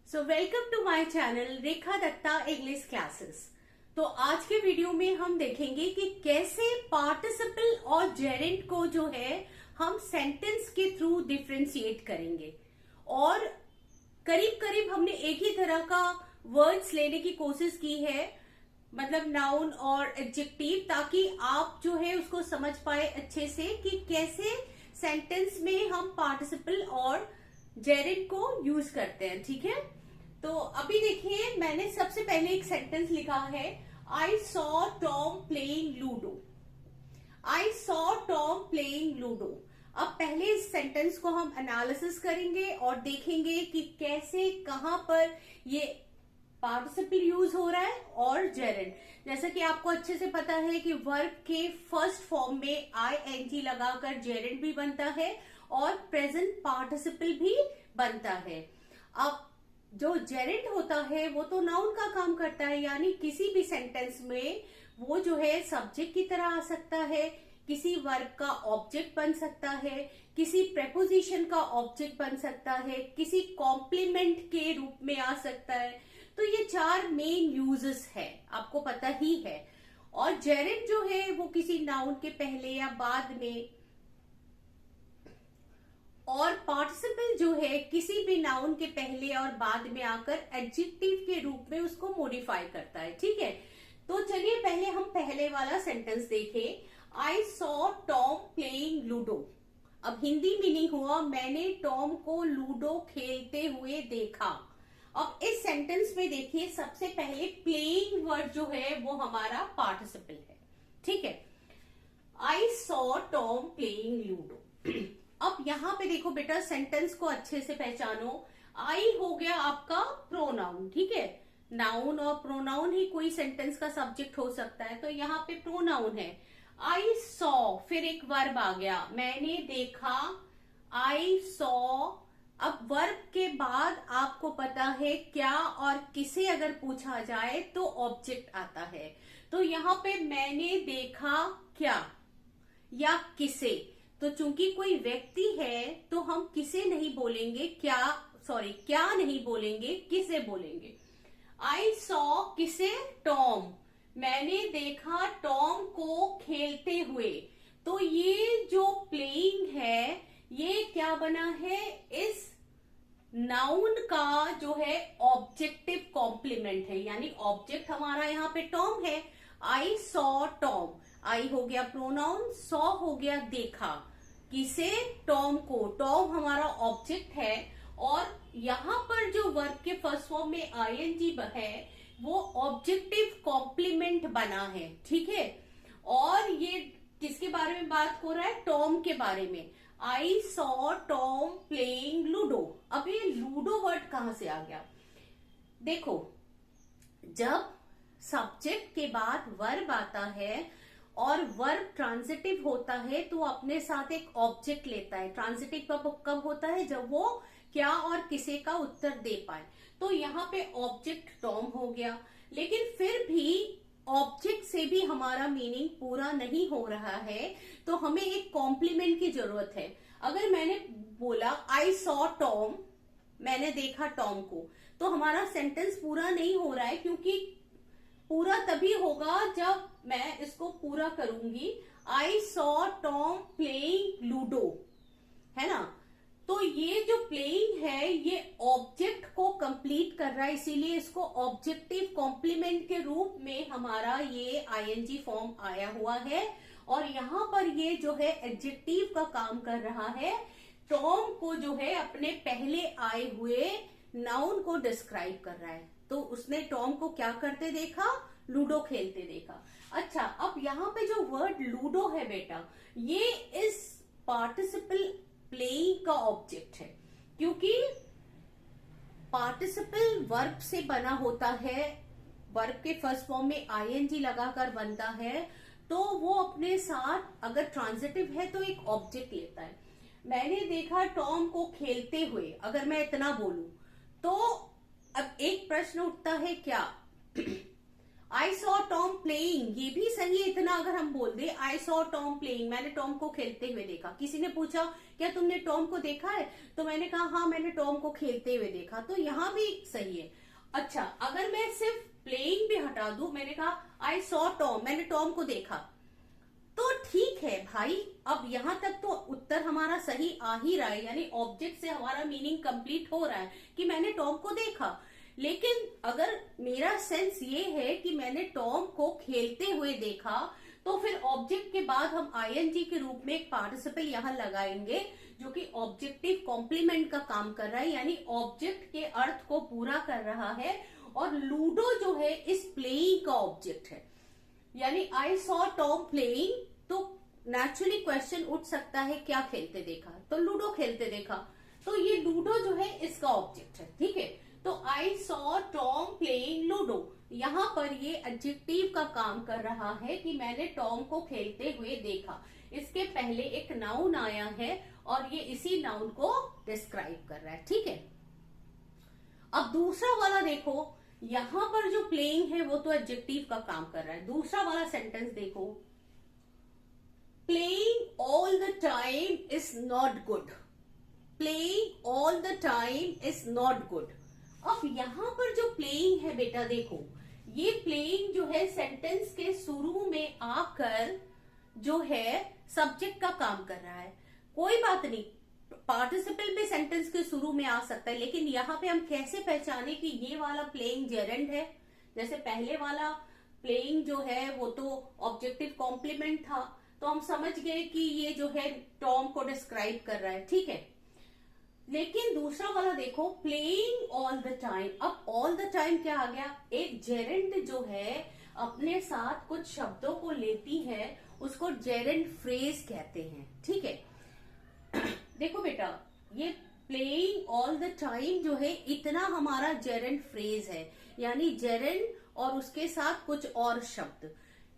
So welcome to my channel Rekha Datta English classes. तो आज के वीडियो में हम देखेंगे कि कैसे पार्टिसिपल और जेरेंट को जो है हम सेंटेंस के थ्रू डिफ्रेंशिएट करेंगे। और करीब करीब हमने एक ही तरह का वर्ड्स लेने की कोशिश की है, मतलब नाउन और एडजेक्टिव, ताकि आप जो है उसको समझ पाए अच्छे से कि कैसे सेंटेंस में हम पार्टिसिपल और जेरेंट को यूज करते हैं। ठीक है, तो अभी देखिए मैंने सबसे पहले एक सेंटेंस लिखा है, I saw Tom playing ludo. I saw Tom playing ludo. अब पहले इस सेंटेंस को हम एनालिसिस करेंगे और देखेंगे कि कैसे कहां पर ये पार्टिसिपल यूज हो रहा है और जेरेंट। जैसा कि आपको अच्छे से पता है कि वर्ब के फर्स्ट फॉर्म में आईएनजी लगाकर जेरेंट भी बनता है और प्रेजेंट पार्टिसिपल भी बनता है। अब जो जेरेंट होता है वो तो नाउन का काम करता है, यानी किसी भी सेंटेंस में वो जो है सब्जेक्ट की तरह आ सकता है, किसी वर्ब का ऑब्जेक्ट बन सकता है, किसी प्रेपोजिशन का ऑब्जेक्ट बन सकता है, किसी कॉम्प्लीमेंट के रूप में आ सकता है। तो ये चार मेन यूजेस है, आपको पता ही है। और जेरेंट जो है वो किसी नाउन के पहले या बाद में, और पार्टिसिपल जो है किसी भी नाउन के पहले और बाद में आकर एडजेक्टिव के रूप में उसको मॉडिफाई करता है। ठीक है, तो चलिए पहले हम पहले वाला सेंटेंस देखें, I saw Tom playing ludo. अब हिंदी मीनिंग हुआ मैंने टॉम को लूडो खेलते हुए देखा। अब इस सेंटेंस में देखिए सबसे पहले प्लेइंग वर्ड जो है वो हमारा पार्टिसिपल है। ठीक है, I saw Tom playing ludo. अब यहां पे देखो बेटा, सेंटेंस को अच्छे से पहचानो। आई हो गया आपका प्रोनाउन। ठीक है, नाउन और प्रोनाउन ही कोई सेंटेंस का सब्जेक्ट हो सकता है, तो यहाँ पे प्रोनाउन है। आई सॉ, फिर एक वर्ब आ गया, मैंने देखा, आई सॉ। अब वर्ब के बाद आपको पता है क्या और किसे अगर पूछा जाए तो ऑब्जेक्ट आता है। तो यहाँ पे मैंने देखा क्या या किसे, तो चूंकि कोई व्यक्ति है तो हम किसे नहीं बोलेंगे, क्या नहीं बोलेंगे, किसे बोलेंगे। आई सॉ किसे, टॉम। मैंने देखा टॉम को खेलते हुए। तो ये जो प्लेइंग है ये क्या बना है, इस नाउन का जो है ऑब्जेक्टिव कॉम्प्लीमेंट है, यानी ऑब्जेक्ट हमारा यहाँ पे टॉम है। आई सॉ टॉम, आई हो गया प्रोनाउन, सॉ हो गया देखा, किसे, टॉम को। टॉम हमारा ऑब्जेक्ट है और यहां पर जो वर्ब के फर्स्ट फॉर्म में आईएनजी है वो ऑब्जेक्टिव कॉम्प्लीमेंट बना है। ठीक है, और ये किसके बारे में बात हो रहा है, टॉम के बारे में। I saw Tom playing ludo. अब ये लूडो वर्ड कहां से आ गया, देखो जब सब्जेक्ट के बाद वर्ब आता है और वर्ब ट्रांजिटिव होता है तो अपने साथ एक ऑब्जेक्ट लेता है। ट्रांजिटिव कब होता है, जब वो क्या और किसे का उत्तर दे पाए। तो यहाँ पे ऑब्जेक्ट टॉम हो गया, लेकिन फिर भी ऑब्जेक्ट से भी हमारा मीनिंग पूरा नहीं हो रहा है, तो हमें एक कॉम्प्लीमेंट की जरूरत है। अगर मैंने बोला आई सॉ टॉम, मैंने देखा टॉम को, तो हमारा सेंटेंस पूरा नहीं हो रहा है, क्योंकि पूरा तभी होगा जब मैं इसको पूरा करूंगी। I saw Tom playing ludo, है ना। तो ये जो प्लेइंग है ये ऑब्जेक्ट को कंप्लीट कर रहा है, इसीलिए इसको ऑब्जेक्टिव कॉम्प्लीमेंट के रूप में हमारा ये आईएनजी फॉर्म आया हुआ है। और यहाँ पर ये जो है एडजेक्टिव का काम कर रहा है, टॉम को जो है अपने पहले आए हुए नाउन को डिस्क्राइब कर रहा है। तो उसने टॉम को क्या करते देखा, लूडो खेलते देखा। अच्छा, अब यहाँ पे जो वर्ड लूडो है बेटा, ये इस पार्टिसिपल प्लेइंग का ऑब्जेक्ट है, क्योंकि पार्टिसिपल वर्ब से बना होता है, वर्ब के फर्स्ट फॉर्म में आईएनजी लगाकर बनता है, तो वो अपने साथ अगर ट्रांजिटिव है तो एक ऑब्जेक्ट लेता है। मैंने देखा टॉम को खेलते हुए, अगर मैं इतना बोलूं तो अब एक प्रश्न उठता है क्या आई सॉ टॉम प्लेइंग, ये भी सही है। इतना अगर हम बोल दे आई सॉ टॉम प्लेइंग, मैंने टॉम को खेलते हुए देखा। किसी ने पूछा क्या तुमने टॉम को देखा है, तो मैंने कहा हाँ मैंने टॉम को खेलते हुए देखा, तो यहाँ भी सही है। अच्छा, अगर मैं सिर्फ प्लेइंग भी हटा दूं, मैंने कहा आई सॉ टॉम, मैंने टॉम को देखा, तो ठीक है भाई। अब यहां तक तो उत्तर हमारा सही आ ही रहा है, यानी ऑब्जेक्ट से हमारा मीनिंग कंप्लीट हो रहा है कि मैंने टॉम को देखा। लेकिन अगर मेरा सेंस ये है कि मैंने टॉम को खेलते हुए देखा, तो फिर ऑब्जेक्ट के बाद हम आईएनजी के रूप में एक पार्टिसिपल यहां लगाएंगे जो कि ऑब्जेक्टिव कॉम्प्लीमेंट का काम कर रहा है, यानी ऑब्जेक्ट के अर्थ को पूरा कर रहा है। और लूडो जो है इस प्लेइंग का ऑब्जेक्ट है, यानी आई सॉ टॉम प्लेइंग, तो नेचुरली क्वेश्चन उठ सकता है क्या खेलते देखा, तो लूडो खेलते देखा, तो ये लूडो जो है इसका ऑब्जेक्ट है। ठीक है, तो I saw Tom playing ludo, यहां पर ये एडजेक्टिव का काम कर रहा है कि मैंने टॉम को खेलते हुए देखा। इसके पहले एक नाउन आया है और ये इसी नाउन को डिस्क्राइब कर रहा है। ठीक है, अब दूसरा वाला देखो, यहां पर जो प्लेइंग है वो तो एडजेक्टिव का काम कर रहा है। दूसरा वाला सेंटेंस देखो, playing all the time is not good, playing all the time is not good. अब यहां पर जो प्लेइंग है बेटा देखो, ये प्लेइंग जो है सेंटेंस के शुरू में आकर जो है सब्जेक्ट का काम कर रहा है। कोई बात नहीं, पार्टिसिपल भी सेंटेंस के शुरू में आ सकता है, लेकिन यहाँ पे हम कैसे पहचाने कि ये वाला प्लेइंग जेरेंड है। जैसे पहले वाला प्लेइंग जो है वो तो ऑब्जेक्टिव कॉम्प्लीमेंट था, तो हम समझ गए कि ये जो है टॉम को डिस्क्राइब कर रहा है। ठीक है, लेकिन दूसरा वाला देखो, प्लेइंग ऑल द टाइम। अब ऑल द टाइम क्या आ गया, एक जेरेंड जो है अपने साथ कुछ शब्दों को लेती है, उसको जेरेंड फ्रेज कहते हैं। ठीक है, देखो बेटा, ये प्लेइंग ऑल द टाइम जो है इतना हमारा जेरेंड फ्रेज है, यानी जेरेंड और उसके साथ कुछ और शब्द,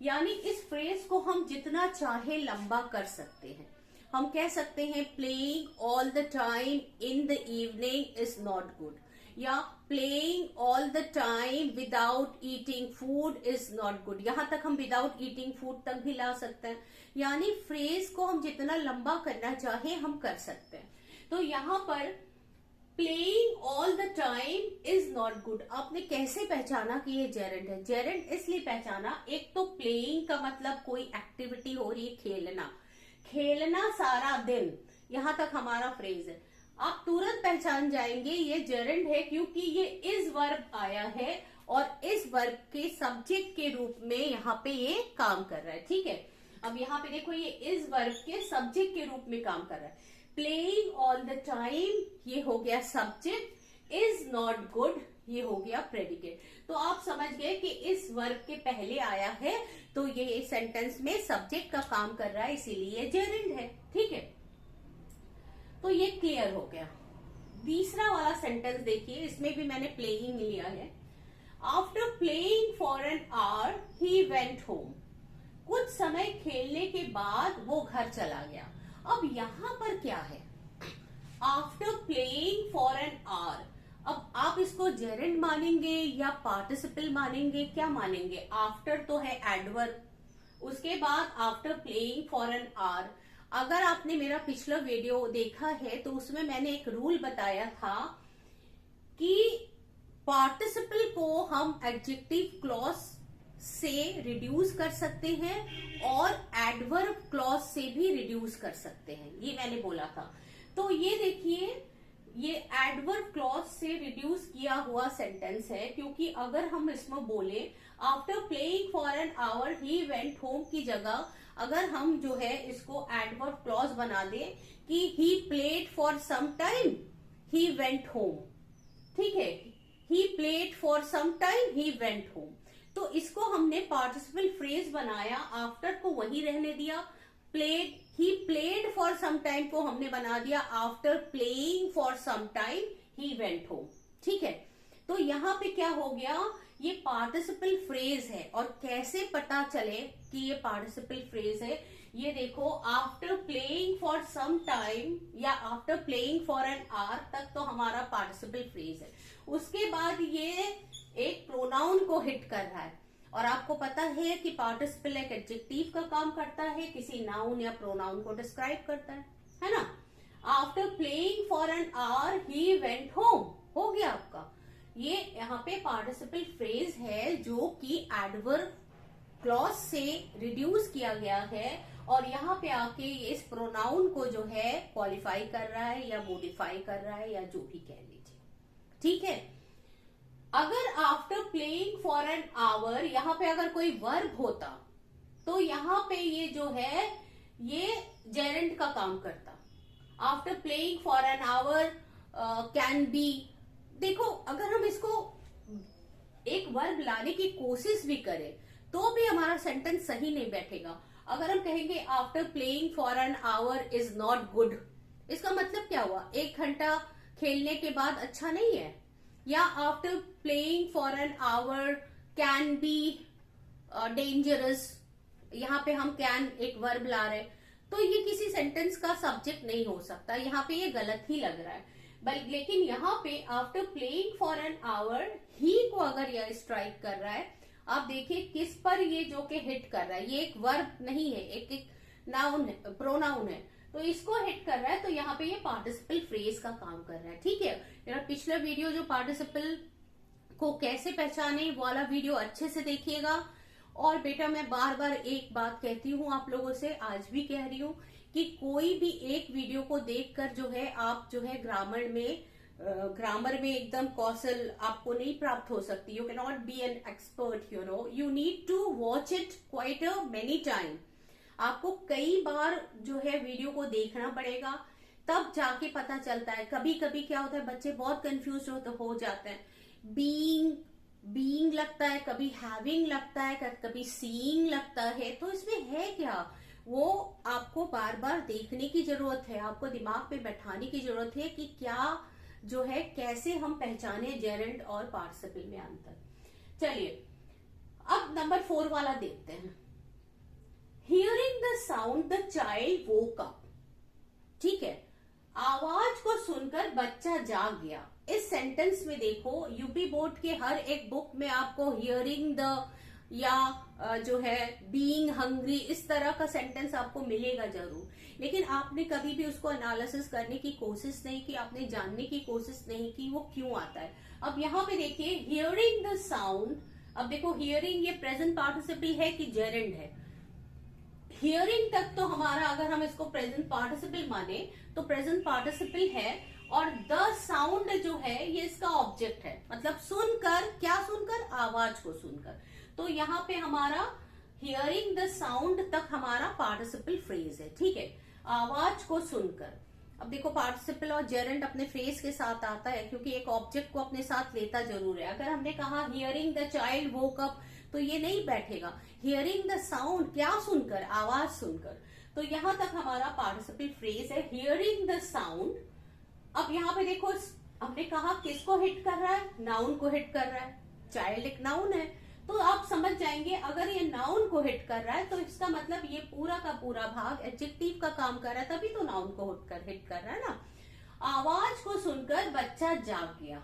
यानी इस फ्रेज को हम जितना चाहे लंबा कर सकते हैं। हम कह सकते हैं playing all the time in the evening is not good, या playing all the time without eating food is not good. यहां तक हम विदाउट ईटिंग फूड तक भी ला सकते हैं, यानी फ्रेज को हम जितना लंबा करना चाहे हम कर सकते हैं। तो यहाँ पर playing all the time is not good, आपने कैसे पहचाना कि ये जेरेंड है? जेरेंड इसलिए पहचाना, एक तो प्लेइंग का मतलब कोई एक्टिविटी हो रही है, खेलना, खेलना सारा दिन, यहां तक हमारा फ्रेज है। आप तुरंत पहचान जाएंगे ये जेरेंड है, क्योंकि ये इस वर्ब आया है और इस वर्ब के सब्जेक्ट के रूप में यहाँ पे ये काम कर रहा है। ठीक है, अब यहाँ पे देखो, ये इस वर्ब के सब्जेक्ट के रूप में काम कर रहा है। प्लेइंग ऑल द टाइम ये हो गया सब्जेक्ट, इज नॉट गुड ये हो गया प्रेडिकेट। तो आप समझ गए कि इस वर्ब के पहले आया है, तो ये सेंटेंस में सब्जेक्ट का काम कर रहा है, इसीलिए जेरेंड है। ठीक है, तो ये क्लियर हो गया। तीसरा वाला सेंटेंस देखिए, इसमें भी मैंने प्लेइंग लिया है। After playing for an hour he went home, कुछ समय खेलने के बाद वो घर चला गया। अब यहां पर क्या है, after playing for an our, अब आप इसको जेरेंड मानेंगे या पार्टिसिपल मानेंगे, क्या मानेंगे? आफ्टर तो है एडवर्ब, उसके बाद after playing for an our. अगर आपने मेरा पिछला वीडियो देखा है तो उसमें मैंने एक रूल बताया था कि पार्टिसिपल को हम एडजेक्टिव क्लॉज से रिड्यूस कर सकते हैं और एडवर्ब क्लॉज से भी रिड्यूस कर सकते हैं, ये मैंने बोला था। तो ये देखिए, ये एडवर्ब क्लॉज से रिड्यूस किया हुआ सेंटेंस है, क्योंकि अगर हम इसमें बोले after playing for an hour he went home की जगह अगर हम जो है इसको एडवर्ब क्लॉज बना दें कि he played for some time he went home, ठीक है, he played for some time he went home, तो इसको हमने पार्टिसिपल फ्रेज बनाया, आफ्टर को वही रहने दिया, played, he played for some time को हमने बना दिया after playing for some time he went home. ठीक है, तो यहाँ पे क्या हो गया, ये पार्टिसिपल फ्रेज है। और कैसे पता चले कि ये पार्टिसिपल फ्रेज है, ये देखो, after playing for some time या after playing for an hour तक तो हमारा पार्टिसिपल फ्रेज है। उसके बाद ये एक प्रोनाउन को हिट कर रहा है। और आपको पता है कि पार्टिसिपल एक एडजेक्टिव का काम करता है, किसी नाउन या प्रोनाउन को डिस्क्राइब करता है ना। After playing for an hour he went home, हो गया आपका। ये यहाँ पे पार्टिसिपल फ्रेज है जो कि एडवर्ब क्लॉज से रिड्यूस किया गया है और यहाँ पे आके इस प्रोनाउन को जो है क्वालिफाई कर रहा है या मॉडिफाई कर रहा है या जो भी कह लीजिए, ठीक है। अगर after playing for an our यहाँ पे अगर कोई वर्ब होता तो यहाँ पे ये जो है ये जेरेंट का काम करता। After playing for an our can be, देखो अगर हम इसको एक वर्ब लाने की कोशिश भी करें तो भी हमारा सेंटेंस सही नहीं बैठेगा। अगर हम कहेंगे after playing for an our is not good, इसका मतलब क्या हुआ, 1 घंटा खेलने के बाद अच्छा नहीं है। या after playing for an our can be dangerous, यहाँ पे हम कैन एक वर्ब ला रहे हैं तो ये किसी सेंटेंस का सब्जेक्ट नहीं हो सकता, यहाँ पे ये गलत ही लग रहा है। लेकिन यहाँ पे after playing for an hour ही को अगर यह स्ट्राइक कर रहा है, आप देखिए किस पर ये जो के हिट कर रहा है, ये एक वर्ब नहीं है, एक नाउन है, प्रोनाउन है, तो इसको हिट कर रहा है, तो यहाँ पे ये पार्टिसिपल फ्रेज का काम कर रहा है, ठीक है। मेरा पिछला वीडियो जो पार्टिसिपल को कैसे पहचाने वाला वीडियो अच्छे से देखिएगा। और बेटा मैं बार बार एक बात कहती हूँ आप लोगों से, आज भी कह रही हूँ कि कोई भी एक वीडियो को देखकर जो है आप जो है ग्रामर में एकदम कौशल आपको नहीं प्राप्त हो सकती। You can not be an expert, you need to watch it quite a many time. आपको कई बार जो है वीडियो को देखना पड़ेगा, तब जाके पता चलता है। कभी कभी क्या होता है, बच्चे बहुत कंफ्यूज हो जाते हैं, बीइंग लगता है, कभी हैविंग लगता है, कभी सीइंग लगता है, तो इसमें है क्या, वो आपको बार बार देखने की जरूरत है, आपको दिमाग पे बैठाने की जरूरत है कि क्या जो है कैसे हम पहचाने जेरेंट और पार्टिसिपल में अंतर। चलिए अब नंबर 4 वाला देखते हैं। Hearing the sound the child woke up, ठीक है, आवाज को सुनकर बच्चा जाग गया। इस सेंटेंस में देखो यूपी बोर्ड के हर एक बुक में आपको हियरिंग द या जो है बीइंग हंग्री इस तरह का सेंटेंस आपको मिलेगा जरूर, लेकिन आपने कभी भी उसको एनालिसिस करने की कोशिश नहीं की, आपने जानने की कोशिश नहीं की वो क्यों आता है। अब यहाँ पे देखिए हियरिंग द साउंड, अब देखो हियरिंग ये प्रेजेंट पार्टिसिपल है कि जेरेंड है। हियरिंग तक तो हमारा अगर हम इसको प्रेजेंट पार्टिसिपल माने तो प्रेजेंट पार्टिसिपल है, और द साउंड जो है ये इसका ऑब्जेक्ट है, मतलब सुनकर, क्या सुनकर, आवाज को सुनकर। तो यहाँ पे हमारा हियरिंग द साउंड तक हमारा पार्टिसिपल फ्रेज है, ठीक है, आवाज को सुनकर। अब देखो पार्टिसिपल और जेरेंड अपने फ्रेज के साथ आता है क्योंकि एक ऑब्जेक्ट को अपने साथ लेता जरूर है। अगर हमने कहा hearing the child woke up तो ये नहीं बैठेगा। हियरिंग द साउंड, क्या सुनकर, आवाज सुनकर, तो यहां तक हमारा पार्टिसिपल फ्रेज है हियरिंग द साउंड। अब यहाँ पे देखो हमने कहा किसको हिट कर रहा है, नाउन को हिट कर रहा है, चाइल्ड एक नाउन है, तो आप समझ जाएंगे अगर ये नाउन को हिट कर रहा है तो इसका मतलब ये पूरा का पूरा भाग एडजेक्टिव का काम कर रहा है, तभी तो नाउन को हिट कर रहा है ना। आवाज को सुनकर बच्चा जाग गया।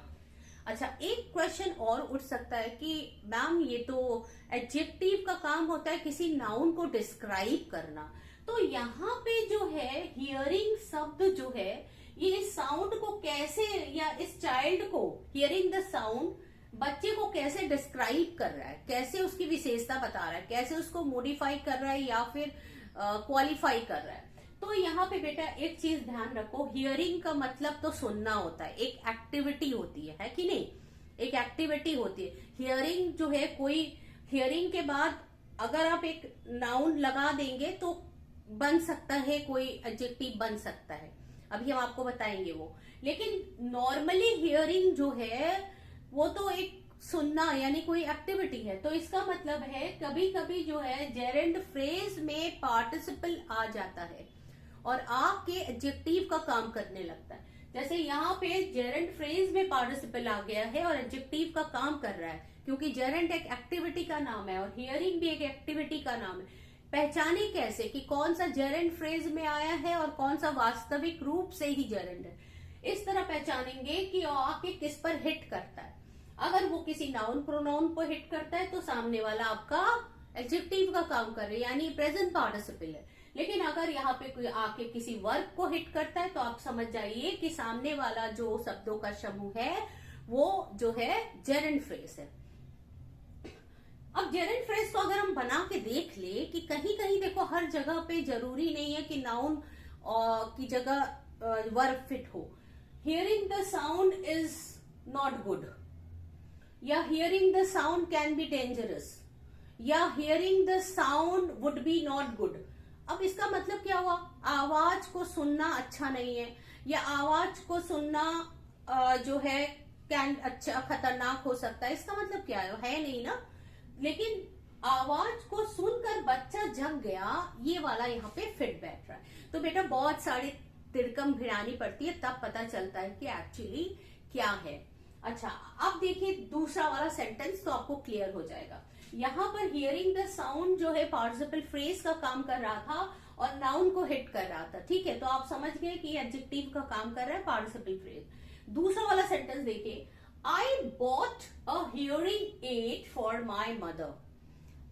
अच्छा एक क्वेश्चन और उठ सकता है कि मैम ये तो एडजेक्टिव का काम होता है किसी नाउन को डिस्क्राइब करना, तो यहाँ पे जो है हियरिंग शब्द जो है ये इस साउंड को कैसे, या इस चाइल्ड को हियरिंग द साउंड बच्चे को कैसे डिस्क्राइब कर रहा है, कैसे उसकी विशेषता बता रहा है, कैसे उसको मॉडिफाई कर रहा है या फिर क्वालिफाई कर रहा है। तो यहाँ पे बेटा एक चीज ध्यान रखो, हियरिंग का मतलब तो सुनना होता है, एक एक्टिविटी होती है कि नहीं, एक एक्टिविटी होती है। हियरिंग जो है कोई, हियरिंग के बाद अगर आप एक नाउन लगा देंगे तो बन सकता है, कोई एडजेक्टिव बन सकता है, अभी हम आपको बताएंगे वो। लेकिन नॉर्मली हियरिंग जो है वो तो एक सुनना यानी कोई एक्टिविटी है, तो इसका मतलब है कभी कभी जो है जेरेंड फ्रेज में पार्टिसिपल आ जाता है और आके एडजेक्टिव का काम करने लगता है। जैसे यहाँ पे जेरेंड फ्रेज में पार्टिसिपल आ गया है और एडजेक्टिव का काम कर रहा है, क्योंकि जेरेंड एक एक्टिविटी का नाम है और हियरिंग भी एक एक्टिविटी का नाम है। पहचाने कैसे कि कौन सा जेरेंड फ्रेज में आया है और कौन सा वास्तविक रूप से ही जेरेंड है, इस तरह पहचानेंगे कि आके किस पर हिट करता है। अगर वो किसी नाउन प्रोनाउन को हिट करता है तो सामने वाला आपका एडजेक्टिव का काम कर रहा है, यानी प्रेजेंट पार्टिसिपल है। लेकिन अगर यहाँ पे कोई आके किसी वर्ब को हिट करता है तो आप समझ जाइए कि सामने वाला जो शब्दों का समूह है वो जो है जेरेंड फ्रेज है। अब जेरेंड फ्रेज को अगर हम बना के देख ले कि कहीं कहीं देखो हर जगह पे जरूरी नहीं है कि नाउन की जगह वर्ब फिट हो। Hearing the sound is not good, या hearing the sound can be dangerous, या hearing the sound would be not good. अब इसका मतलब क्या हुआ? आवाज को सुनना अच्छा नहीं है, या आवाज को सुनना जो है कैन अच्छा खतरनाक हो सकता है। इसका मतलब क्या है नहीं ना। लेकिन आवाज को सुनकर बच्चा जग गया, ये वाला यहाँ पे फिट बैठ रहा है। तो बेटा बहुत सारी तिरकम भिड़ानी पड़ती है, तब पता चलता है कि एक्चुअली क्या है। अच्छा, अब देखिए दूसरा वाला सेंटेंस तो आपको क्लियर हो जाएगा। यहाँ पर हियरिंग द साउंड जो है पार्टिसिपल फ्रेज का काम कर रहा था और नाउन को हिट कर रहा था, ठीक है। तो आप समझ गए कि एडजेक्टिव का काम कर रहा है पार्टिसिपल फ्रेज। दूसरा वाला सेंटेंस देखिए, आई bought a hearing aid for my mother.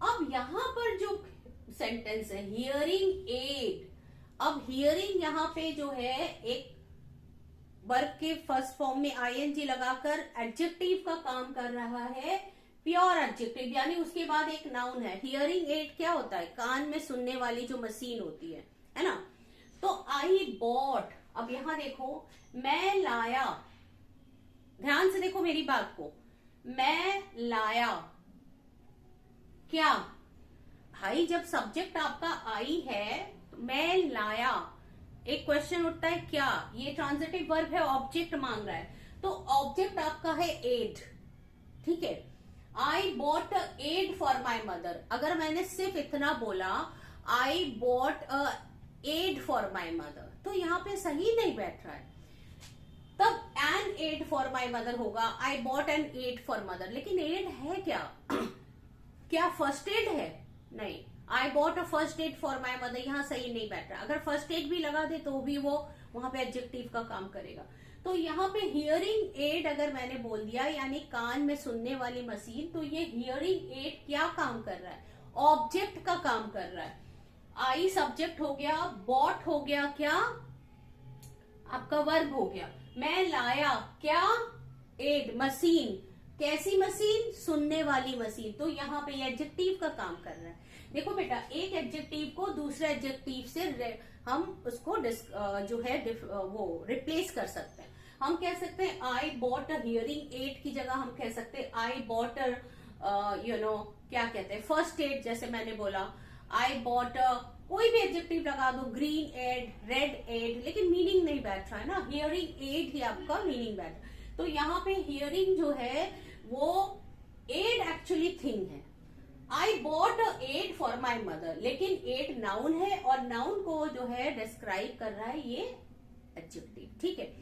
अब यहाँ पर जो सेंटेंस है हियरिंग एड, अब हियरिंग यहाँ पे जो है एक वर्ब के फर्स्ट फॉर्म में आईएनजी लगाकर एडजेक्टिव का काम कर रहा है, प्योर एडजेक्टिव, यानी उसके बाद एक नाउन है। हियरिंग एड क्या होता है? कान में सुनने वाली जो मशीन होती है ना। तो आई बॉट, अब यहां देखो मैं लाया, ध्यान से देखो मेरी बात को, मैं लाया क्या? भाई जब सब्जेक्ट आपका आई है तो मैं लाया, एक क्वेश्चन उठता है क्या? ये ट्रांजिटिव वर्ब है, ऑब्जेक्ट मांग रहा है, तो ऑब्जेक्ट आपका है एड, ठीक है। I bought a add for my mother, अगर मैंने सिर्फ इतना बोला I bought a add for my mother, तो यहाँ पे सही नहीं बैठ रहा है। तब an aid for my mother होगा, I bought an aid for mother. लेकिन एड है क्या? क्या फर्स्ट एड है? नहीं, I bought a first aid for my mother, यहाँ सही नहीं बैठ रहा। अगर फर्स्ट एड भी लगा दे तो भी वो वहां पे एडजेक्टिव का काम करेगा। तो यहाँ पे हियरिंग एड अगर मैंने बोल दिया, यानी कान में सुनने वाली मशीन, तो ये हियरिंग एड क्या काम कर रहा है? ऑब्जेक्ट का काम कर रहा है। आई सब्जेक्ट हो गया, बॉट हो गया क्या? आपका वर्ब हो गया। मैं लाया क्या? एड, मशीन, कैसी मशीन? सुनने वाली मशीन। तो यहाँ पे एडजेक्टिव का काम कर रहा है। देखो बेटा, एक एडजेक्टिव को दूसरे एडजेक्टिव से हम उसको जो है वो रिप्लेस कर सकते हैं। हम कह सकते हैं आई बॉट अ हियरिंग एड की जगह हम कह सकते हैं आई बॉट अ क्या कहते हैं, फर्स्ट एड। जैसे मैंने बोला आई बॉट कोई भी एडजेक्टिव लगा दो, ग्रीन एड, रेड एड, लेकिन मीनिंग नहीं बैठ रहा है ना। हियरिंग एड ही आपका मीनिंग बैठ। तो यहाँ पे हियरिंग जो है वो एड एक्चुअली थिंग है। I bought a add for my mother, लेकिन एड नाउन है और नाउन को जो है डिस्क्राइब कर रहा है ये एडजेक्टिव, ठीक है।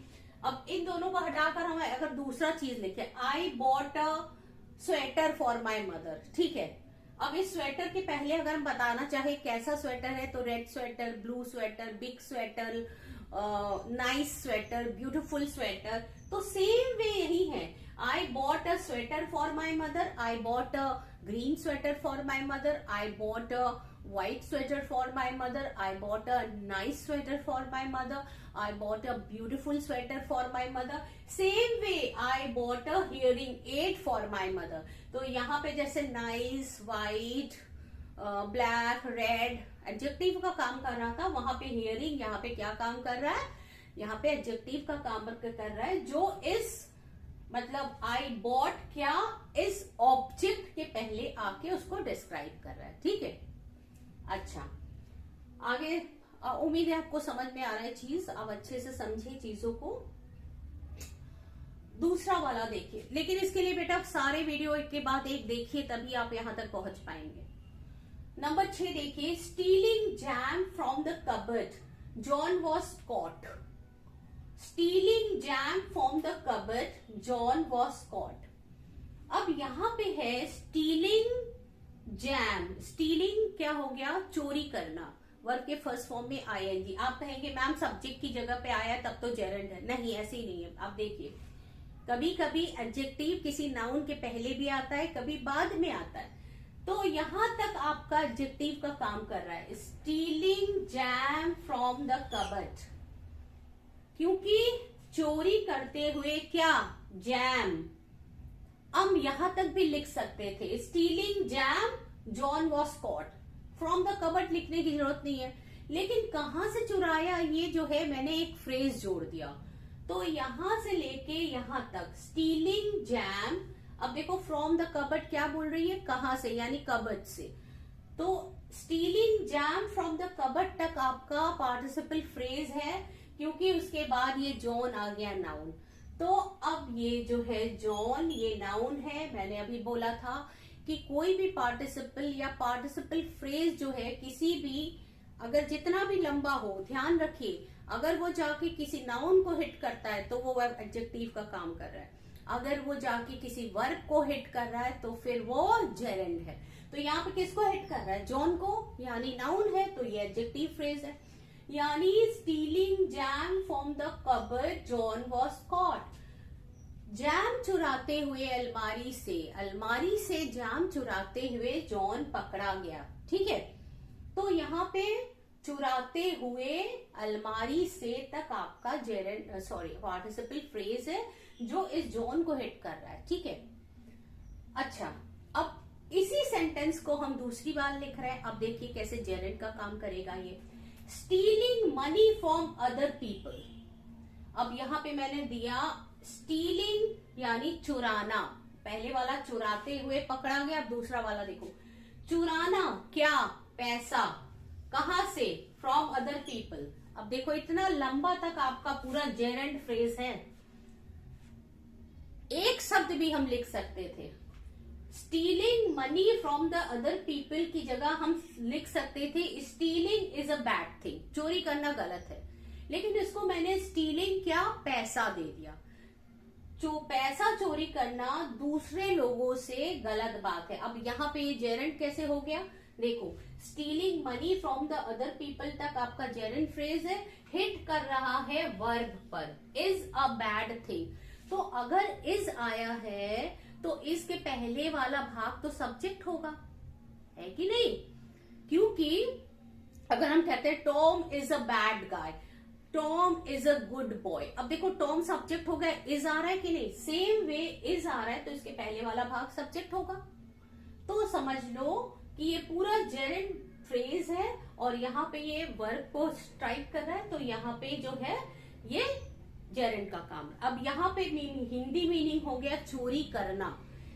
अब इन दोनों को हटाकर हम अगर दूसरा चीज लिखे, आई bought a sweater for my mother, ठीक है। अब इस स्वेटर के पहले अगर हम बताना चाहे कैसा स्वेटर है, तो red sweater, blue sweater, big sweater, nice sweater, beautiful sweater, तो सेम वे यही है। I bought a sweater for my mother, I bought a green sweater for my mother, I bought a white sweater for my mother, I bought a nice sweater for my mother, I bought a beautiful sweater for my mother. Same way I bought a hearing aid for my mother. तो यहाँ पे जैसे nice, white, black, red adjective का काम कर रहा था, वहां पे hearing यहाँ पे क्या काम कर रहा है? यहाँ पे एडजेक्टिव का काम कर रहा है, जो इस मतलब आई बॉट क्या इस ऑब्जेक्ट के पहले आके उसको डिस्क्राइब कर रहा है, ठीक है। अच्छा, आगे उम्मीद है आपको समझ में आ रहा है चीज। अब अच्छे से समझिए चीजों को। दूसरा वाला देखिए, लेकिन इसके लिए बेटा सारे वीडियो एक के बाद एक देखिए, तभी आप यहां तक पहुंच पाएंगे। नंबर 6 देखिए, stealing jam from the cupboard, John was cot. Stealing jam from the cupboard, John was cot. अब यहां पे है स्टीलिंग जैम। स्टीलिंग क्या हो गया? चोरी करना। वर्ब के फर्स्ट फॉर्म में आईएनजी। आप कहेंगे मैम सब्जेक्ट की जगह पे आया तब तो जेरेंड है। नहीं, ऐसे ही नहीं है। आप देखिए कभी कभी एडजेक्टिव किसी नाउन के पहले भी आता है, कभी बाद में आता है। तो यहां तक आपका एडजेक्टिव का काम कर रहा है। Stealing jam from the cupboard, क्योंकि चोरी करते हुए क्या, जैम। हम यहां तक भी लिख सकते थे stealing jam John was cot, from the cupboard लिखने की जरूरत नहीं है। लेकिन कहां से चुराया, ये जो है मैंने एक फ्रेज जोड़ दिया। तो यहां से लेके यहां तक स्टीलिंग जैम। अब देखो फ्रॉम द कबर्ड क्या बोल रही है, कहां से, यानी कबर्ड से। तो stealing jam from the cupboard तक आपका पार्टिसिपल फ्रेज है, क्योंकि उसके बाद ये जॉन आ गया नाउन। तो अब ये जो है जॉन, ये नाउन है। मैंने अभी बोला था कि कोई भी पार्टिसिपल या पार्टिसिपल फ्रेज जो है किसी भी, अगर जितना भी लंबा हो, ध्यान रखिए, अगर वो जाके किसी नाउन को हिट करता है तो वो एडजेक्टिव का काम कर रहा है। अगर वो जाके किसी वर्ब को हिट कर रहा है तो फिर वो जेरेंड है। तो यहाँ पे किसको हिट कर रहा है, जॉन को, यानी नाउन है, तो ये एडजेक्टिव फ्रेज है। यानी stealing jam from the cupboard John was caught. Jam चुराते हुए अलमारी से जैम चुराते हुए जॉन पकड़ा गया। ठीक है, तो यहाँ पे चुराते हुए अलमारी से तक आपका जेरेंड पार्टिसिपल फ्रेज है जो इस जॉन को हिट कर रहा है। ठीक है, अच्छा, अब इसी सेंटेंस को हम दूसरी बार लिख रहे हैं। अब देखिए कैसे जेरेंड का काम करेगा ये। Stealing money from other people. अब यहां पे मैंने दिया स्टीलिंग यानी चुराना। पहले वाला चुराते हुए पकड़ा गया, अब दूसरा वाला देखो चुराना, क्या, पैसा, कहां से, फ्रॉम अदर पीपल। अब देखो इतना लंबा तक आपका पूरा जेरेंड फ्रेज है। एक शब्द भी हम लिख सकते थे, stealing money from the other people की जगह हम लिख सकते थे stealing is a bad thing, चोरी करना गलत है। लेकिन इसको मैंने स्टीलिंग क्या, पैसा दे दिया। जो पैसा चोरी करना दूसरे लोगों से गलत बात है। अब यहाँ पे ये जेरेंड कैसे हो गया, देखो stealing money from the other people तक आपका जेरेंड फ्रेज है, हिट कर रहा है वर्ब पर, इज अ बैड थिंग। तो अगर इज आया है तो इसके पहले वाला भाग तो सब्जेक्ट होगा, है कि नहीं? क्योंकि अगर हम कहते हैं Tom is a bad guy, Tom is a good boy. अब देखो टॉम सब्जेक्ट हो गया, इज आ रहा है कि नहीं, सेम वे इज आ रहा है तो इसके पहले वाला भाग सब्जेक्ट होगा। तो समझ लो कि ये पूरा जेरेंड फ्रेज है और यहाँ पे ये वर्ब को स्ट्राइक कर रहा है, तो यहाँ पे जो है ये जेरेंड का काम। अब यहाँ पे हिंदी मीनिंग हो गया चोरी करना,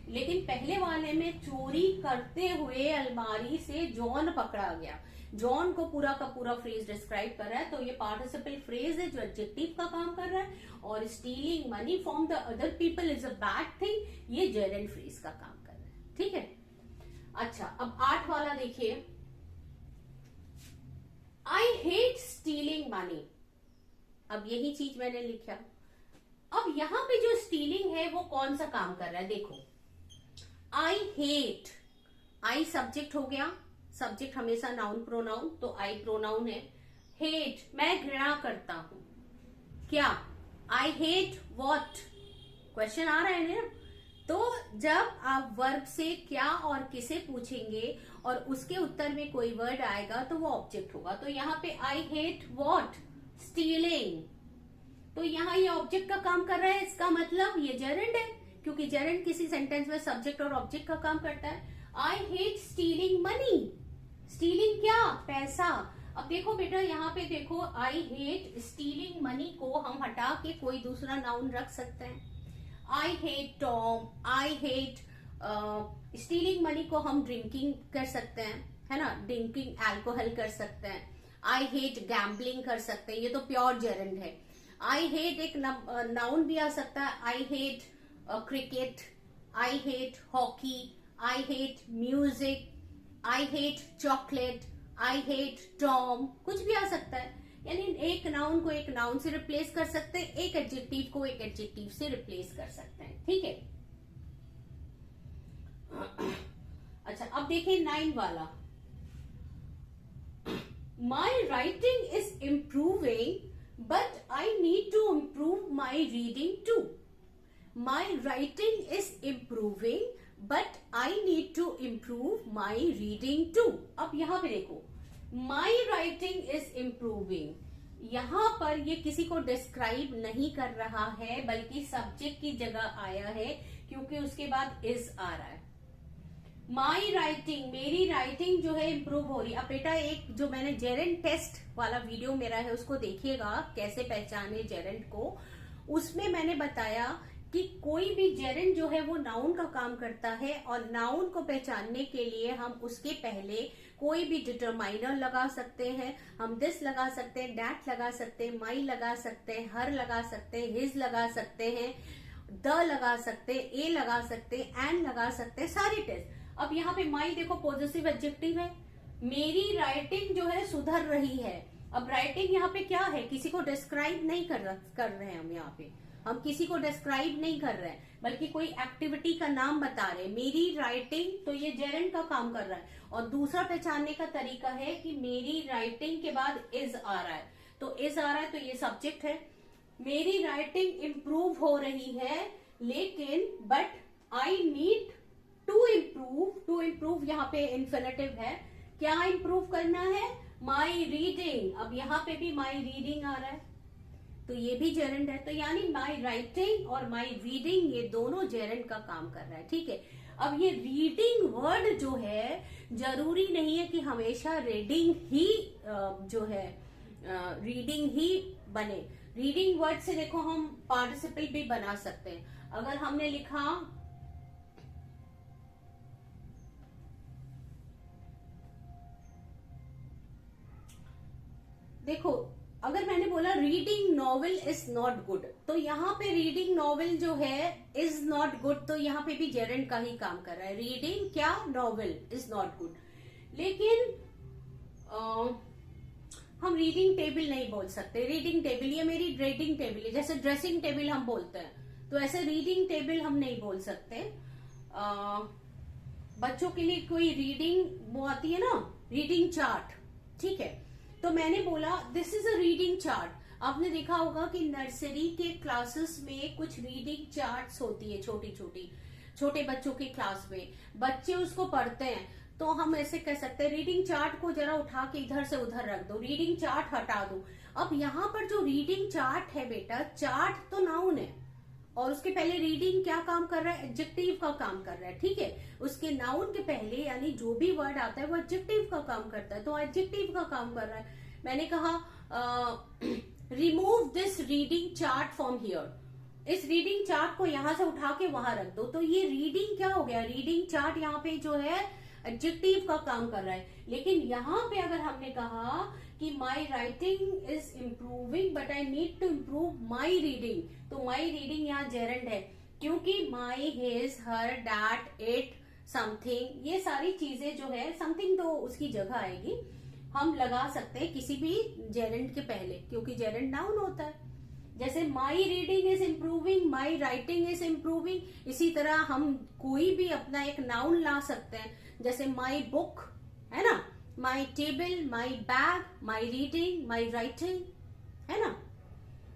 लेकिन पहले वाले में चोरी करते हुए अलमारी से जॉन पकड़ा गया। जॉन को पूरा का पूरा फ्रेज डिस्क्राइब कर रहा है, तो ये पार्टिसिपल फ्रेज है जो एडजेक्टिव का काम कर रहा है। और stealing money from the other people is a bad thing, ये जेरेंड फ्रेज का काम कर रहा है। ठीक है, अच्छा, अब 8 वाला देखिए, आई हेट स्टीलिंग मनी। अब यही चीज मैंने लिखा। अब यहां पे जो स्टीलिंग है वो कौन सा काम कर रहा है, देखो आई हेट, आई सब्जेक्ट हो गया, सब्जेक्ट हमेशा नाउन प्रोनाउन, तो आई प्रोनाउन है। हेट मैं घृणा करता हूं, क्या, आई हेट व्हाट, क्वेश्चन आ रहा है ना। तो जब आप वर्ब से क्या और किसे पूछेंगे और उसके उत्तर में कोई वर्ड आएगा तो वो ऑब्जेक्ट होगा। तो यहाँ पे आई हेट व्हाट, स्टीलिंग, तो यहाँ ये ऑब्जेक्ट का काम कर रहा है, इसका मतलब ये जेरेंड है, क्योंकि जेरेंड किसी सेंटेंस में सब्जेक्ट और ऑब्जेक्ट का काम करता है। I hate stealing money, stealing क्या, पैसा। अब देखो बेटा यहाँ पे देखो, आई हेट स्टीलिंग मनी को हम हटा के कोई दूसरा नाउन रख सकते हैं। I hate Tom, I hate stealing money को हम ड्रिंकिंग कर सकते हैं, है ना, ड्रिंकिंग अल्कोहल कर सकते हैं। आई हेट गैम्बलिंग कर सकते हैं, ये तो प्योर जेरेंड है। आई हेट एक नाउन भी आ सकता है, I hate cricket, I hate hockey, I hate music, I hate chocolate, I hate Tom, कुछ भी आ सकता है। यानी एक नाउन को एक नाउन से रिप्लेस कर सकते हैं, एक एडजेक्टिव को एक एडजेक्टिव से रिप्लेस कर सकते हैं। ठीक है, अच्छा, अब देखिए 9 वाला, my writing is improving but I need to improve my reading too. My writing is improving but I need to improve my reading too. अब यहां पे देखो, माई राइटिंग इज इम्प्रूविंग, यहां पर ये किसी को डिस्क्राइब नहीं कर रहा है बल्कि सब्जेक्ट की जगह आया है, क्योंकि उसके बाद इज आ रहा है। माई राइटिंग, मेरी राइटिंग जो है इम्प्रूव हो रही। अब बेटा एक जो मैंने जेरेंट टेस्ट वाला वीडियो मेरा है उसको देखिएगा, कैसे पहचाने जेरेंट को। उसमें मैंने बताया कि कोई भी जेरेंट जो है वो नाउन का काम करता है, और नाउन को पहचानने के लिए हम उसके पहले कोई भी डिटरमाइनर लगा सकते हैं, हम दिस लगा सकते हैं, दैट लगा सकते हैं, माई लगा सकते हैं, हर लगा सकते हैं, हिज लगा सकते हैं, द लगा सकते हैं, ए लगा सकते हैं, एंड लगा सकते हैं, सारे टेस्ट। अब यहाँ पे माई देखो पॉजिटिव एडजेक्टिव है, मेरी राइटिंग जो है सुधर रही है। अब राइटिंग यहाँ पे क्या है, किसी को डिस्क्राइब नहीं कर रहे हैं हम, यहाँ पे हम किसी को डिस्क्राइब नहीं कर रहे हैं बल्कि कोई एक्टिविटी का नाम बता रहे हैं। मेरी राइटिंग, तो ये जेरेंट का काम कर रहा है। और दूसरा पहचानने का तरीका है कि मेरी राइटिंग के बाद इज आ रहा है, तो इज आ रहा है तो ये सब्जेक्ट है। मेरी राइटिंग इम्प्रूव हो रही है लेकिन but I need to improve, to improve यहाँ पे इन्फिनिटिव है, क्या इम्प्रूव करना है, माई रीडिंग। अब यहाँ पे भी माई रीडिंग आ रहा है तो ये भी जेरेंट है, तो यानी माई राइटिंग और माई रीडिंग ये दोनों जेरेंट का काम कर रहा है, ठीक है। अब ये रीडिंग वर्ड जो है जरूरी नहीं है कि हमेशा रीडिंग ही जो है रीडिंग ही बने। रीडिंग वर्ड से देखो हम पार्टिसिपल भी बना सकते हैं। अगर हमने लिखा देखो, अगर मैंने बोला reading novel is not good, तो यहाँ पे रीडिंग नॉवेल जो है इज नॉट गुड, तो यहाँ पे भी जेरेंट का ही काम कर रहा है। रीडिंग क्या, नॉवेल इज नॉट गुड। लेकिन हम रीडिंग टेबल नहीं बोल सकते। रीडिंग टेबल, ये मेरी रीडिंग टेबल है, जैसे ड्रेसिंग टेबल हम बोलते हैं, तो ऐसे रीडिंग टेबल हम नहीं बोल सकते। बच्चों के लिए कोई रीडिंग वो आती है ना, रीडिंग चार्ट, ठीक है। तो मैंने बोला this is a reading chart. आपने देखा होगा कि नर्सरी के क्लासेस में कुछ रीडिंग चार्ट्स होती है, छोटी छोटी, छोटे बच्चों के क्लास में बच्चे उसको पढ़ते हैं। तो हम ऐसे कह सकते हैं रीडिंग चार्ट को जरा उठा के इधर से उधर रख दो, रीडिंग चार्ट हटा दो। अब यहाँ पर जो रीडिंग चार्ट है बेटा, चार्ट तो नाउन है और उसके पहले रीडिंग क्या काम कर रहा है, एडजेक्टिव का काम कर रहा है, ठीक है। उसके नाउन के पहले यानी जो भी वर्ड आता है वो एडजेक्टिव का काम करता है, तो एडजेक्टिव का काम कर रहा है। मैंने कहा remove this reading chart from here, इस रीडिंग चार्ट को यहां से उठा के वहां रख दो, तो ये रीडिंग क्या हो गया, रीडिंग चार्ट यहाँ पे जो है एडजेक्टिव का काम कर रहा है। लेकिन यहाँ पे अगर हमने कहा कि my writing is improving but I need to improve my reading, तो माई रीडिंग यहाँ जेरेंट है, क्योंकि my, his, her, that, it, something, ये सारी चीजें जो है, समथिंग तो उसकी जगह आएगी, हम लगा सकते हैं किसी भी जेरेंट के पहले, क्योंकि जेरेंट नाउन होता है। जैसे my reading is improving, my writing is improving, इसी तरह हम कोई भी अपना एक नाउन ला सकते हैं, जैसे माई बुक है ना, my table, my bag, my reading, my writing, है ना।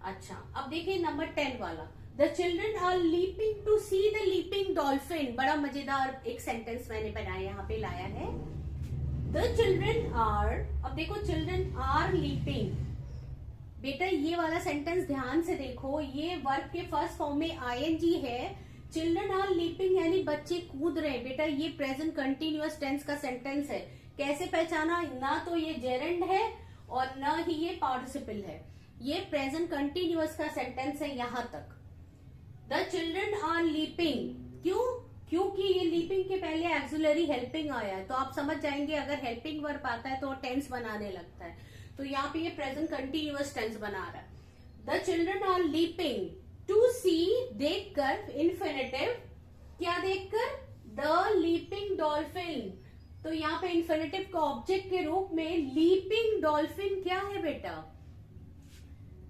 अच्छा, अब देखिए नंबर 10 वाला, the children are leaping to see the leaping dolphin. बड़ा मजेदार एक सेंटेंस मैंने बनाया, यहाँ पे लाया है, द चिल्ड्रन आर। अब देखो चिल्ड्रन आर लीपिंग, बेटा ये वाला सेंटेंस ध्यान से देखो, ये वर्ब के फर्स्ट फॉर्म में आईएनजी है। चिल्ड्रन आर लीपिंग यानी बच्चे कूद रहे हैं। बेटा ये प्रेजेंट कंटिन्यूअस टेंस का सेंटेंस है। कैसे पहचाना, ना तो ये जेरेंड है और ना ही ये पार्टिसिपल है, ये प्रेजेंट कंटिन्यूअस का सेंटेंस है यहां तक। द चिल्ड्रन आर लीपिंग, क्यों, क्योंकि ये लीपिंग के पहले एक्सिलरी हेल्पिंग आया है, तो आप समझ जाएंगे अगर हेल्पिंग वर्ब आता है तो टेंस बनाने लगता है, तो यहाँ पे ये प्रेजेंट कंटिन्यूअस टेंस बना रहा है। The children are leaping, to see देखकर, इन्फिनेटिव, क्या देखकर, द लीपिंग डॉल्फिन, तो यहाँ पे इन्फिनेटिव का ऑब्जेक्ट के रूप में लीपिंग डॉल्फिन क्या है बेटा,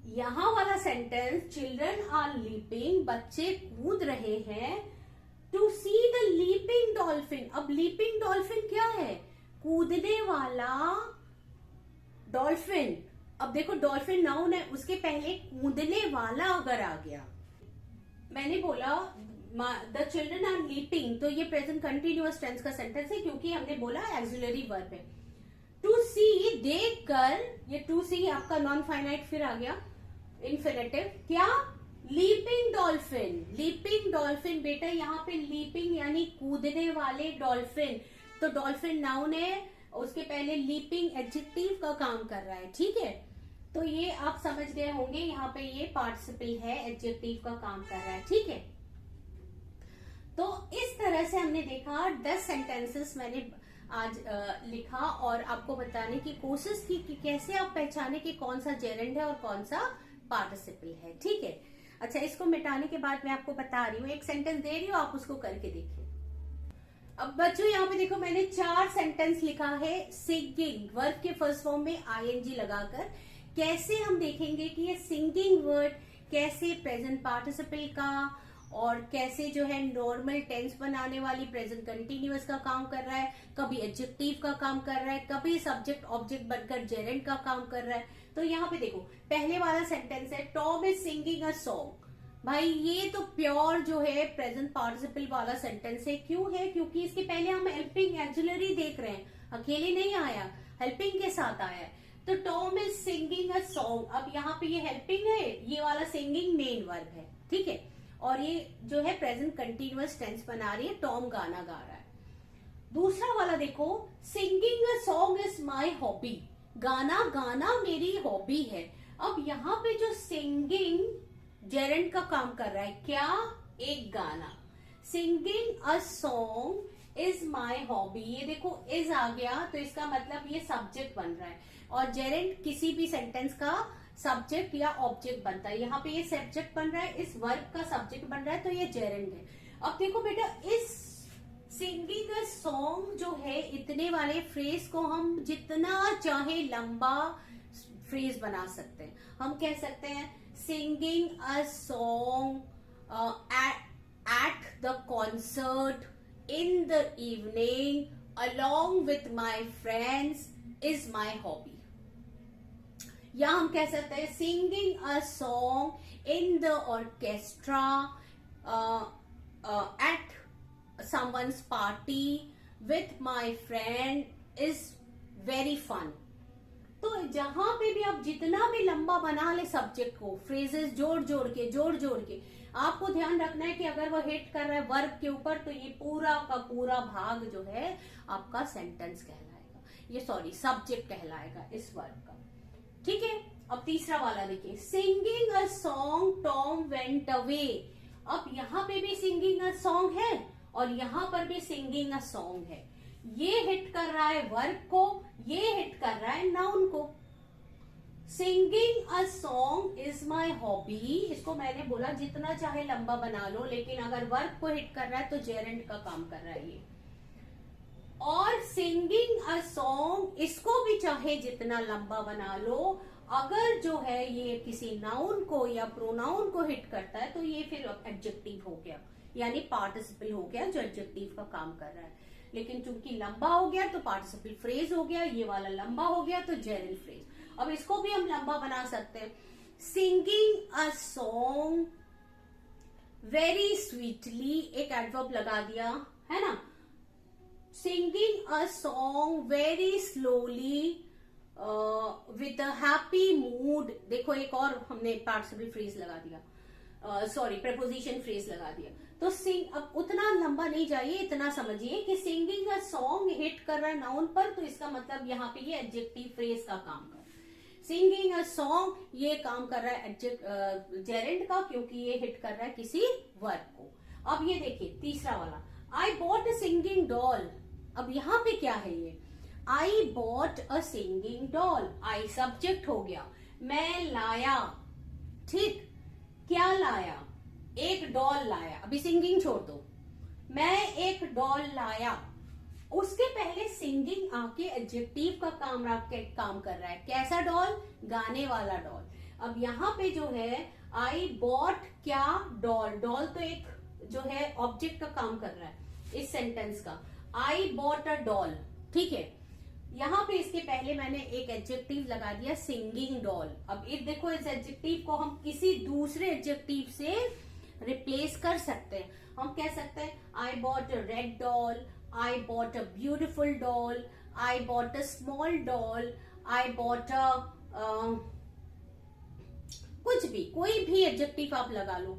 यहां वाला सेंटेंस चिल्ड्रन आर लीपिंग, बच्चे कूद रहे हैं, to see the leaping dolphin. अब लीपिंग डॉल्फिन क्या है, कूदने वाला डॉल्फिन। अब देखो डॉल्फिन नाउन है, उसके पहले कूदने वाला अगर आ गया मैंने बोला द चिल्ड्रन आर लीपिंग, तो ये प्रेजेंट कंटिन्यूअस टेंस का सेंटेंस है क्योंकि हमने बोला एक्सिलरी वर्ब है। टू सी, देख कर, ये टू सी आपका नॉन फाइनाइट फिर आ गया इन्फिनेटिव, क्या, लीपिंग डॉल्फिन। लीपिंग डॉल्फिन बेटा, यहाँ पे लीपिंग यानी कूदने वाले डॉल्फिन, तो डॉल्फिन नाउन है, उसके पहले लीपिंग एडजेक्टिव का काम कर रहा है, ठीक है। तो ये आप समझ गए होंगे, यहाँ पे ये पार्टिसिपल है, एडजेक्टिव का काम कर रहा है, ठीक है। तो इस तरह से हमने देखा 10 सेंटेंसेस मैंने आज लिखा और आपको बताने की कोशिश की कि कैसे आप पहचाने कि कौन सा जेरेंड है और कौन सा पार्टिसिपल है, ठीक है। अच्छा, इसको मिटाने के बाद मैं आपको बता रही हूँ, एक सेंटेंस दे रही हूँ, आप उसको करके देखिए। अब बच्चों यहाँ पे देखो, मैंने 4 सेंटेंस लिखा है सिंगिंग वर्ब के फर्स्ट फॉर्म में आईएनजी लगाकर। कैसे हम देखेंगे कि ये सिंगिंग वर्ड कैसे प्रेजेंट पार्टिसिपल का और कैसे जो है नॉर्मल टेंस बनाने वाली प्रेजेंट कंटिन्यूअस का काम कर रहा है, कभी एडजेक्टिव का काम कर रहा है, कभी सब्जेक्ट ऑब्जेक्ट बनकर जेरेंड का काम कर रहा है। तो यहाँ पे देखो, पहले वाला सेंटेंस है Tom is singing a song. भाई ये तो प्योर जो है प्रेजेंट पार्टिसिपल वाला सेंटेंस है। क्यों है? क्योंकि इसके पहले हम हेल्पिंग एक्सिलरी देख रहे हैं, अकेले नहीं आया, हेल्पिंग के साथ आया है। तो Tom is singing a song, अब यहाँ पे ये हेल्पिंग है, ये वाला सिंगिंग मेन वर्ब है, ठीक है। और ये जो है प्रेजेंट कंटिन्यूअस टेंस बना रही है, टॉम गाना गा रहा है। दूसरा वाला देखो, singing a song is my hobby, गाना गाना मेरी हॉबी है। अब यहाँ पे जो सिंगिंग जेरेंड का काम कर रहा है, क्या, एक गाना। Singing a song is my hobby, ये देखो इज आ गया, तो इसका मतलब ये सब्जेक्ट बन रहा है और जेरेंड किसी भी सेंटेंस का सब्जेक्ट या ऑब्जेक्ट बनता है। यहाँ पे ये सब्जेक्ट बन रहा है, इस वर्ब का सब्जेक्ट बन रहा है, तो ये जेरेंड है। अब देखो बेटा, इस सिंगिंग अ सॉन्ग जो है, इतने वाले फ्रेज को हम जितना चाहे लंबा फ्रेज बना सकते हैं। हम कह सकते हैं singing a song at the concert in the evening along with my friends is my hobby। या हम कह सकते हैं singing a song in the orchestra at someone's party with my friend is very fun। तो जहां पे भी आप जितना भी लंबा बना ले सब्जेक्ट को, फ्रेजेस जोड़ जोड़ के आपको ध्यान रखना है कि अगर वो हिट कर रहा है वर्ब के ऊपर, तो ये पूरा का पूरा भाग जो है आपका सेंटेंस कहलाएगा, ये सॉरी सब्जेक्ट कहलाएगा इस वर्ब का, ठीक है। अब तीसरा वाला देखिए, singing a song Tom went away. अब यहाँ पे भी सिंगिंग अ सॉन्ग है और यहाँ पर भी सिंगिंग अ सॉन्ग है। ये हिट कर रहा है वर्ब को, ये हिट कर रहा है नाउन को। Singing a song is my hobby, इसको मैंने बोला जितना चाहे लंबा बना लो, लेकिन अगर वर्ब को हिट कर रहा है तो जेरेंड का काम कर रहा है ये। और सिंगिंग अ सॉन्ग, इसको भी चाहे जितना लंबा बना लो, अगर जो है ये किसी नाउन को या प्रोनाउन को हिट करता है तो ये फिर एडजेक्टिव हो गया, यानी पार्टिसिपल हो गया जो एडजेक्टिव का काम कर रहा है। लेकिन चूंकि लंबा हो गया तो पार्टिसिपल फ्रेज हो गया, ये वाला लंबा हो गया तो जेरेंड फ्रेज। अब इसको भी हम लंबा बना सकते हैं, singing a song very sweetly, एक एडवर्ब लगा दिया है ना। Singing a song very slowly with a happy mood, देखो एक और हमने पार्टिसिपल फ्रेज लगा दिया, सॉरी प्रपोजिशन फ्रेज लगा दिया। तो सिंग, अब उतना लंबा नहीं जाइए, इतना समझिए कि सिंगिंग अ सॉन्ग हिट कर रहा है नाउन पर, तो इसका मतलब यहाँ पे ये एडजेक्टिव फ्रेज का काम कर रहा है। सिंगिंग अ सॉन्ग ये काम कर रहा है जेरेंड का, क्योंकि ये हिट कर रहा है किसी वर्ब को। अब ये देखिए तीसरा वाला, आई बॉट अ सिंगिंग डॉल। अब यहाँ पे क्या है ये, आई bought a singing doll, I subject हो गया, मैं लाया, ठीक, क्या लाया, एक डॉल लाया। अभी सिंगिंग छोड़ दो, मैं एक डॉल लाया, उसके पहले सिंगिंग आके एडजेक्टिव का काम कर रहा है। कैसा डॉल, गाने वाला डॉल। अब यहाँ पे जो है आई बॉट क्या, डॉल, डॉल तो एक जो है ऑब्जेक्ट का काम कर रहा है इस सेंटेंस का, आई बॉट अ डॉल, ठीक है। यहाँ पे इसके पहले मैंने एक एडजेक्टिव लगा दिया सिंगिंग डॉल। अब देखो इस एडजेक्टिव को हम किसी दूसरे एडजेक्टिव से रिप्लेस कर सकते हैं। हम कह सकते हैं आई bought a red doll, I bought a beautiful doll, I bought a small doll, I bought अ कुछ भी, कोई भी एडजेक्टिव आप लगा लो।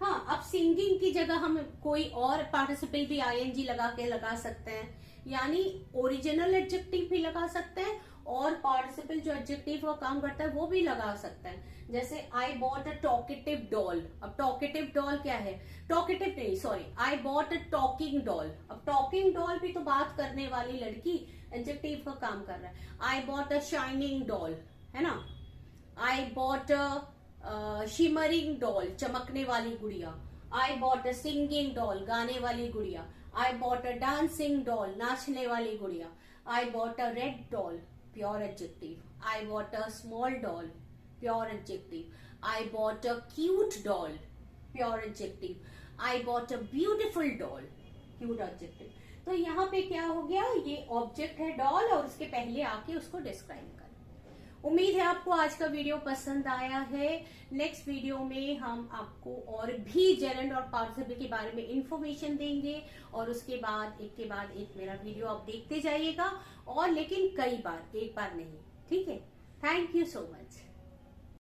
हाँ, अब सिंगिंग की जगह हम कोई और पार्टिसिपल भी आईएनजी लगा के लगा सकते हैं, यानी ओरिजिनल एडजेक्टिव भी लगा सकते हैं और पार्टिसिपल जो एडजेक्टिव का काम करता है वो भी लगा सकते हैं। जैसे आई बॉट अ टॉकेटिव डॉल। अब टॉकेटिव डॉल क्या है? टॉकेटिव नहीं, sorry, I bought a talking doll. अब टॉकिंग डॉल भी तो बात करने वाली लड़की एडजेक्टिव का काम कर रहा है। I bought a shining doll, है ना। आई बॉट अ शिमरिंग डॉल, चमकने वाली गुड़िया। आई बॉट अ सिंगिंग डॉल, गाने वाली गुड़िया। आई बॉट अ डांसिंग डॉल, नाचने वाली गुड़िया। आई bought a red doll, pure adjective. I bought a small doll, pure adjective. I bought a cute doll, pure adjective. I bought a beautiful doll, cute adjective. तो यहाँ पे क्या हो गया, ये ऑब्जेक्ट है डॉल और उसके पहले आके उसको डिस्क्राइब कर। उम्मीद है आपको आज का वीडियो पसंद आया है। नेक्स्ट वीडियो में हम आपको और भी जेरेंड और पार्टिसिपल के बारे में इंफॉर्मेशन देंगे और उसके बाद एक के बाद एक मेरा वीडियो आप देखते जाइएगा, और लेकिन कई बार, एक बार नहीं, ठीक है। Thank you so much.